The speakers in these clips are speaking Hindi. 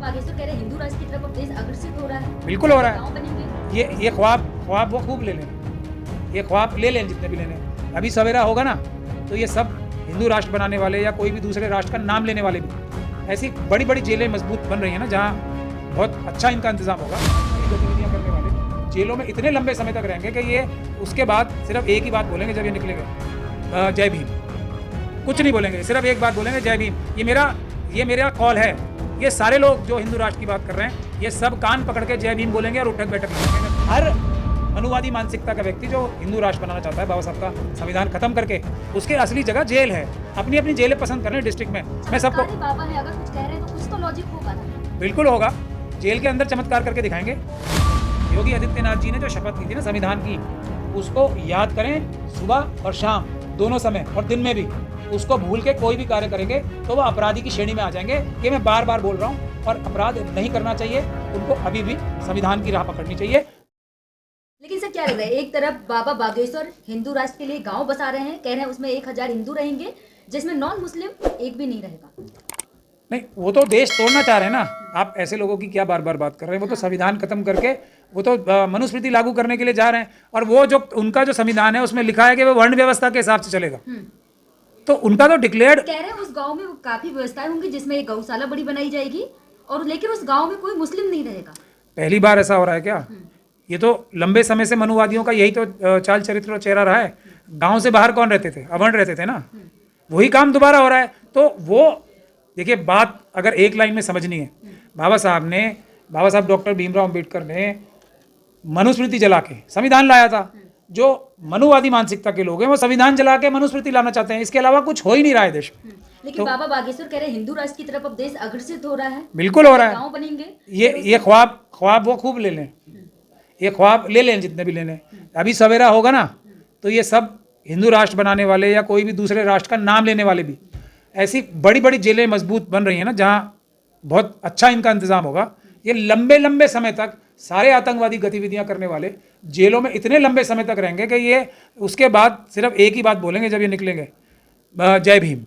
बागेश्वर कह रहे हैं हिंदू राष्ट्र की तरफ अब देश अग्रसित हो रहा है। बिल्कुल हो रहा गाँव है। बनेंगे। ये ख्वाब वो खूब ले लें, ये ख्वाब ले लें जितने भी लेने। अभी सवेरा होगा ना तो ये सब हिंदू राष्ट्र बनाने वाले या कोई भी दूसरे राष्ट्र का नाम लेने वाले भी ऐसी बड़ी बड़ी जेलें मजबूत बन रही हैं ना, जहाँ बहुत अच्छा इनका इंतजाम होगा। गतिविधियाँ करने वाले जेलों में इतने लंबे समय तक रहेंगे कि ये उसके बाद सिर्फ एक ही बात बोलेंगे जब ये निकलेंगे, जय भीम। कुछ नहीं बोलेंगे, सिर्फ एक बात बोलेंगे, जय भीम। ये मेरा कॉल है। ये सारे लोग जो हिंदू राष्ट्र की बात कर रहे हैं, ये सब कान पकड़ के जय भीम बोलेंगे और उठक बैठक करेंगे। हर मनुवादी मानसिकता का व्यक्ति जो हिंदू राष्ट्र बनाना चाहता है, बाबा साहब का संविधान खत्म करके, उसके असली जगह जेल है। अपनी अपनी जेलें पसंद कर रहे हैं डिस्ट्रिक्ट में। मैं सबको बाबा है, अगर कुछ कह रहे हैं तो कुछ तो लॉजिक होगा ना। बिल्कुल होगा। जेल के अंदर चमत्कार करके दिखाएंगे। योगी आदित्यनाथ जी ने जो शपथ ली थी ना संविधान की, उसको याद करें सुबह और शाम दोनों समय, और दिन में भी। उसको भूल के कोई भी कार्य करेंगे तो वो अपराधी की श्रेणी में आ जाएंगे। ये मैं बार बार बोल रहा हूँ। और अपराध नहीं करना चाहिए, उनको अभी भी संविधान की राह पकड़नी चाहिए। लेकिन सर क्या लग रहा है, एक तरफ बाबा बागेश्वर हिंदू राष्ट्र के लिए गांव बसा रहे हैं, कह रहे हैं उसमें 1000 हिंदू रहेंगे, जिसमें नॉन मुस्लिम एक भी नहीं रहेगा। नहीं, वो तो देश तोड़ना चाह रहे हैं ना। आप ऐसे लोगों की क्या बार बार बात कर रहे हैं? वो तो संविधान खत्म करके वो तो मनुस्मृति लागू करने के लिए जा रहे हैं। और वो जो उनका जो संविधान है उसमें लिखा है कि वो वर्ण व्यवस्था के हिसाब से चलेगा। तो उनका तो डिक्लेयर्ड कह रहे हैं उस गांव में काफी व्यवस्थाएं होंगी, जिसमें एक गौशाला बड़ी बनाई जाएगी, और लेकिन उस गांव में कोई मुस्लिम नहीं रहेगा। पहली बार ऐसा हो रहा है क्या? ये तो लंबे समय से मनुवादियों का यही तो चाल चरित्र और चेहरा रहा है। गांव से बाहर कौन रहते थे? अवर्ण रहते थे ना। वही काम दोबारा हो रहा है। तो वो देखिए, बात अगर एक लाइन में समझनी है, बाबा साहब डॉक्टर भीमराव अंबेडकर ने मनुस्मृति जला के संविधान लाया था। जो मनुवादी मानसिकता के लोग हैं वो संविधान जला के मनुस्मृति लाना चाहते हैं। इसके अलावा कुछ हो ही नहीं रहा है देश में। लेकिन बाबा बागेश्वर कह रहे हैं हिंदू राष्ट्र की तरफ अब देश अग्रसित हो रहा है। बिल्कुल हो रहा है। गांव बनेंगे। ये ख्वाब वो खूब ले लें, ये ख्वाब ले लें जितने भी लेने। अभी सवेरा होगा ना तो ये सब हिंदू राष्ट्र बनाने वाले या कोई भी दूसरे राष्ट्र का नाम लेने वाले भी ऐसी बड़ी बड़ी जेलें मजबूत बन रही हैं ना, जहाँ बहुत अच्छा इनका इंतजाम होगा। ये लंबे लंबे समय तक सारे आतंकवादी गतिविधियां करने वाले जेलों में इतने लंबे समय तक रहेंगे कि ये उसके बाद सिर्फ एक ही बात बोलेंगे जब ये निकलेंगे, जय भीम।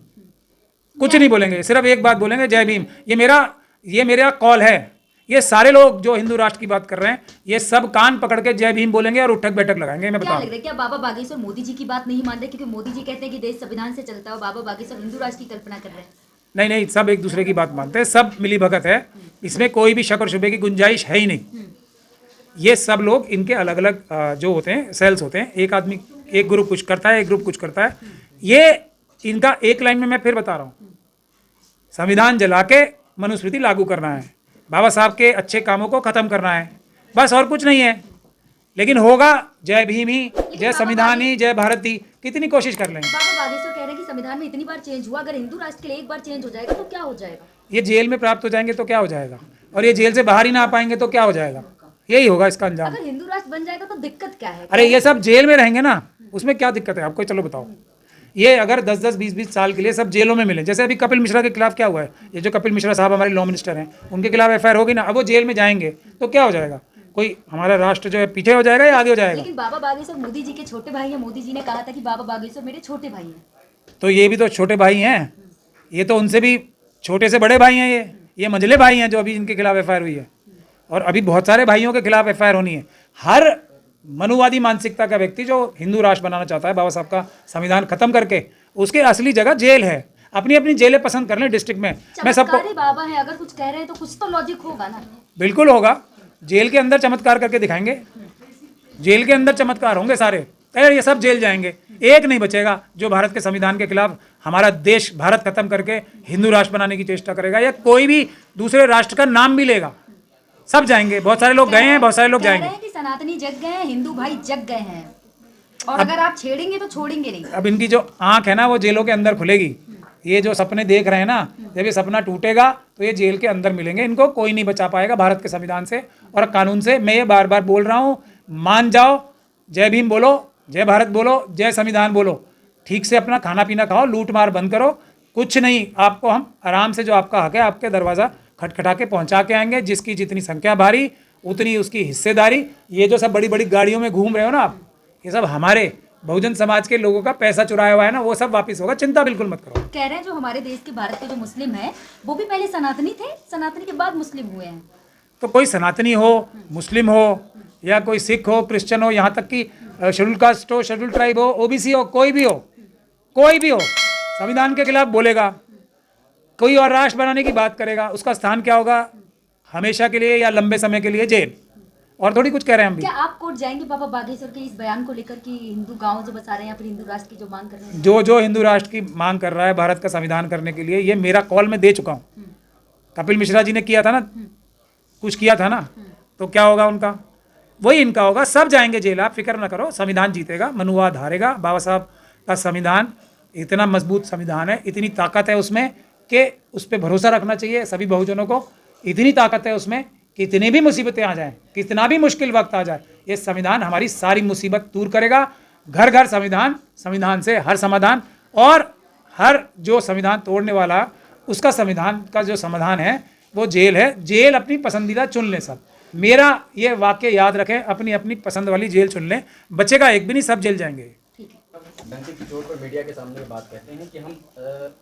कुछ नहीं बोलेंगे, सिर्फ एक बात बोलेंगे, जय भीम। ये मेरा कॉल है। ये सारे लोग जो हिंदू राष्ट्र की बात कर रहे हैं, ये सब कान पकड़ के जय भीम बोलेंगे और उठक बैठक लगाएंगे। मैं क्या बता लग रहा है, क्या बाबा बागेश्वर मोदी जी की बात नहीं मान रहे? क्योंकि मोदी जी कहते हैं कि देश संविधान से चलता है, और बाबा बागेश्वर हिंदू राष्ट्र की कल्पना कर रहे हैं। नहीं, सब एक दूसरे की बात मानते हैं, सब मिली भगत है। इसमें कोई भी शक और शुबे की गुंजाइश है ही नहीं। ये सब लोग इनके अलग अलग जो होते हैं सेल्स होते हैं। एक आदमी एक ग्रुप कुछ करता है, एक ग्रुप कुछ करता है। ये इनका एक लाइन में मैं फिर बता रहा हूँ, संविधान जला के मनुस्मृति लागू करना है, बाबा साहब के अच्छे कामों को खत्म करना है, बस और कुछ नहीं है। लेकिन होगा जय भीम ही, जय संविधान ही, जय भारत ही। कितनी कोशिश कर लें। बाबा बागेश्वर कह रहे हैं कि संविधान में इतनी बार चेंज हुआ, अगर हिंदू राष्ट्र के लिए एक बार चेंज हो जाएगा तो क्या हो जाएगा? ये जेल में प्राप्त हो जाएंगे तो क्या हो जाएगा, और ये जेल से बाहर ही ना आ पाएंगे तो क्या हो जाएगा? यही होगा इसका अंजाम। अगर हिंदू राष्ट्र बन जाएगा तो दिक्कत क्या है? अरे ये सब जेल में रहेंगे ना, उसमें क्या दिक्कत है आपको? चलो बताओ। ये अगर 10-10, 20-20 साल के लिए सब जेलों में मिले, जैसे अभी कपिल मिश्रा के खिलाफ क्या हुआ है? ये जो कपिल मिश्रा साहब हमारे लॉ मिनिस्टर हैं, उनके खिलाफ एफआईआर होगी ना। अब वो जेल में जाएंगे तो क्या हो जाएगा? कोई हमारा राष्ट्र जो है पीछे हो जाएगा या आगे हो जाएगा? लेकिन बाबा बागेश्वर मोदी जी के छोटे भाई हैं। मोदी जी ने कहा था कि बाबा बागेश्वर मेरे छोटे भाई हैं। तो ये भी तो छोटे भाई हैं। ये तो उनसे भी छोटे से बड़े भाई हैं। ये मंझले भाई हैं जो अभी इनके खिलाफ एफआईआर हुई है, और अभी बहुत सारे भाइयों के खिलाफ एफआईआर होनी है। हर मनुवादी मानसिकता का व्यक्ति जो हिंदू राष्ट्र बनाना चाहता है, बाबा साहब का संविधान खत्म करके, उसके असली जगह जेल है। अपनी अपनी जेलें पसंद कर लें डिस्ट्रिक्ट में। मैं सबको बाबा है, अगर कुछ कह रहे हैं तो कुछ तो लॉजिक होगा ना। बिल्कुल होगा। जेल के अंदर चमत्कार करके दिखाएंगे। जेल के अंदर चमत्कार होंगे सारे। अरे ये सब जेल जाएंगे, एक नहीं बचेगा जो भारत के संविधान के खिलाफ हमारा देश भारत खत्म करके हिंदू राष्ट्र बनाने की चेष्टा करेगा, या कोई भी दूसरे राष्ट्र का नाम भी लेगा। सब जाएंगे। बहुत सारे लोग गए हैं, बहुत सारे लोग जाएंगे। कि सनातनी जग गए हैं, हिंदू भाई जग गए हैं, और अगर आप छेड़ेंगे तो छोड़ेंगे नहीं। अब इनकी जो आंख है ना, वो जेलों के अंदर खुलेगी। ये जो सपने देख रहे हैं ना, जब ये सपना टूटेगा तो ये जेल के अंदर मिलेंगे। इनको कोई नहीं बचा पाएगा भारत के संविधान से और कानून से। मैं ये बार बार बोल रहा हूँ, मान जाओ, जय भीम बोलो, जय भारत बोलो, जय संविधान बोलो। ठीक से अपना खाना पीना खाओ, लूट मार बंद करो। कुछ नहीं, आपको हम आराम से, जो आपका हक है, आपके दरवाज़ा खटखटा के पहुँचा के आएंगे। जिसकी जितनी संख्या भारी, उतनी उसकी हिस्सेदारी। ये जो सब बड़ी बड़ी गाड़ियों में घूम रहे हो ना आप, ये सब हमारे बहुजन समाज के लोगों का पैसा चुराया हुआ है ना, वो सब वापस होगा, चिंता बिल्कुल मत करो। कह रहे हैं जो हमारे देश के भारत के जो मुस्लिम हैं वो भी पहले सनातनी थे, सनातनी के बाद मुस्लिम हुए हैं। तो कोई सनातनी हो, मुस्लिम हो, या कोई सिख हो, क्रिश्चियन हो, यहाँ तक कि शेड्यूल कास्ट हो, शेड्यूल ट्राइब हो, ओबीसी हो, कोई भी हो, संविधान के खिलाफ बोलेगा, कोई और राष्ट्र बनाने की बात करेगा, उसका स्थान क्या होगा? हमेशा के लिए या लंबे समय के लिए जेल। और थोड़ी कुछ कह रहे हैं हम भी। क्या आप कोर्ट जाएंगे बाबा बागेश्वर के इस बयान को लेकर कि हिंदू गांव जो बसा रहे हैं या फिर हिंदू राष्ट्र की जो मांग कर रहे हैं? जो हिंदू राष्ट्र की मांग कर रहा है भारत का संविधान करने के लिए, ये मेरा कॉल मैं दे चुका हूँ। कपिल मिश्रा जी ने किया था ना, कुछ किया था ना, तो क्या होगा उनका? वही इनका होगा। सब जाएंगे जेल, आप फिक्र ना करो, संविधान जीतेगा, मनुवाद हारेगा। बाबा साहब का संविधान इतना मजबूत संविधान है, इतनी ताकत है उसमें कि उस पर भरोसा रखना चाहिए सभी बहुजनों को। इतनी ताकत है उसमें, कितनी भी मुसीबतें आ जाएं, कितना भी मुश्किल वक्त आ जाए, ये संविधान हमारी सारी मुसीबत दूर करेगा। घर घर संविधान, संविधान से हर समाधान, और हर जो संविधान तोड़ने वाला, उसका संविधान का जो समाधान है वो जेल है। जेल अपनी पसंदीदा चुन लें सब। मेरा ये वाक्य याद रखें, अपनी अपनी पसंद वाली जेल चुन लें, बचेगा एक भी नहीं, सब जेल जाएंगे। डंके की चोट पर मीडिया के सामने बात कहते हैं कि हम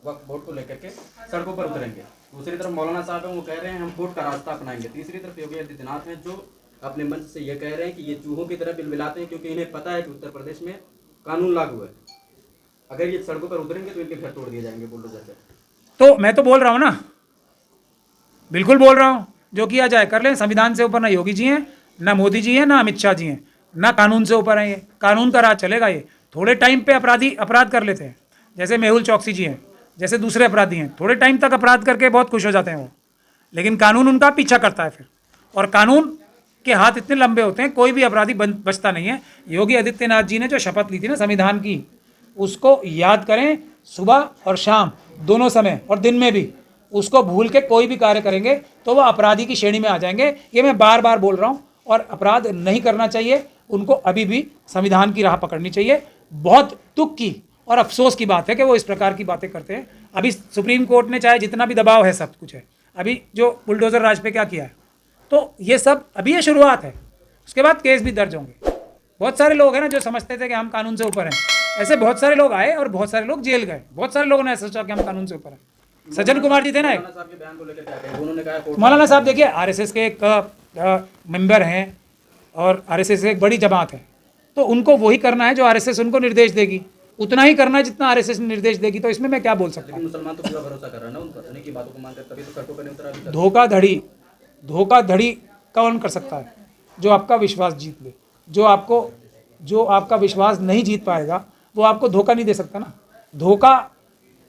वक्फ बोर्ड को लेकर के सड़कों पर उतरेंगे। दूसरी तरफ मौलाना साहब हैं, वो कह रहे हैं हम कोर्ट का रास्ता अपनाएंगे। तीसरी तरफ योगी आदित्यनाथ हैं, जो अपने मंच से ये कह रहे हैं कि ये चूहों की तरह बिलबिलाते हैं, क्योंकि इन्हें पता है कि उत्तर प्रदेश में कानून लागू है। अगर ये सड़कों पर उतरेंगे तो इनके घर तोड़ दिए जाएंगे बुलडोजर से। तो मैं तो बोल रहा हूँ ना, बिल्कुल बोल रहा हूँ, जो किया जाए कर लें। संविधान से ऊपर ना योगी जी हैं, ना मोदी जी हैं, ना अमित शाह जी हैं, ना कानून से ऊपर हैं। ये कानून का राज चलेगा। ये थोड़े टाइम पे अपराधी अपराध कर लेते हैं, जैसे मेहुल चौकसी जी हैं, जैसे दूसरे अपराधी हैं, थोड़े टाइम तक अपराध करके बहुत खुश हो जाते हैं वो, लेकिन कानून उनका पीछा करता है फिर। और कानून के हाथ इतने लंबे होते हैं, कोई भी अपराधी बचता नहीं है। योगी आदित्यनाथ जी ने जो शपथ ली थी ना संविधान की, उसको याद करें सुबह और शाम दोनों समय, और दिन में भी। उसको भूल के कोई भी कार्य करेंगे तो वह अपराधी की श्रेणी में आ जाएंगे। ये मैं बार बार बोल रहा हूँ। और अपराध नहीं करना चाहिए उनको, अभी भी संविधान की राह पकड़नी चाहिए। बहुत दुख की और अफसोस की बात है कि वो इस प्रकार की बातें करते हैं। अभी सुप्रीम कोर्ट ने चाहे जितना भी दबाव है, सब कुछ है, अभी जो बुलडोजर राज पे क्या किया है, तो ये सब अभी ये शुरुआत है। उसके बाद केस भी दर्ज होंगे। बहुत सारे लोग हैं ना जो समझते थे कि हम कानून से ऊपर हैं, ऐसे बहुत सारे लोग आए और बहुत सारे लोग जेल गए। बहुत सारे लोगों ने ऐसा सोचा कि हम कानून से ऊपर हैं। सज्जन कुमार जी थे ना, मौलाना साहब देखिए आरएसएस के एक मेंबर हैं और आरएसएस एक बड़ी जमात है, तो उनको वही करना है जो आरएसएस उनको निर्देश देगी, उतना ही करना है जितना आरएसएस निर्देश देगी। तो इसमें मैं क्या बोल सकता हूँ? मुसलमान तो पूरा भरोसा कर रहा है ना उन पर, उन्हीं की बातों को मानकर, तभी तो सड़कों पर नहीं उतरा अभी तक। धोखाधड़ी कौन कर सकता है? जो आपका विश्वास जीत ले। जो आपका विश्वास नहीं जीत पाएगा वो आपको धोखा नहीं दे सकता ना। धोखा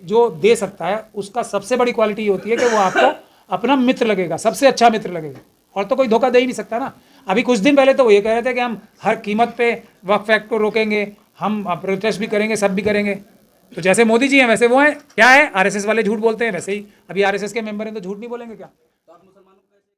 जो दे सकता है उसका सबसे बड़ी क्वालिटी ये होती है कि वो आपको अपना मित्र लगेगा, सबसे अच्छा मित्र लगेगा, और तो कोई धोखा दे ही नहीं सकता ना। अभी कुछ दिन पहले तो वो ये कह रहे थे कि हम हर कीमत पे वक्फ एक्ट को रोकेंगे, हम प्रोटेस्ट भी करेंगे, सब भी करेंगे। तो जैसे मोदी जी हैं वैसे वो हैं। क्या है, आरएसएस वाले झूठ बोलते हैं, वैसे ही अभी आरएसएस के मेंबर हैं तो झूठ नहीं बोलेंगे क्या?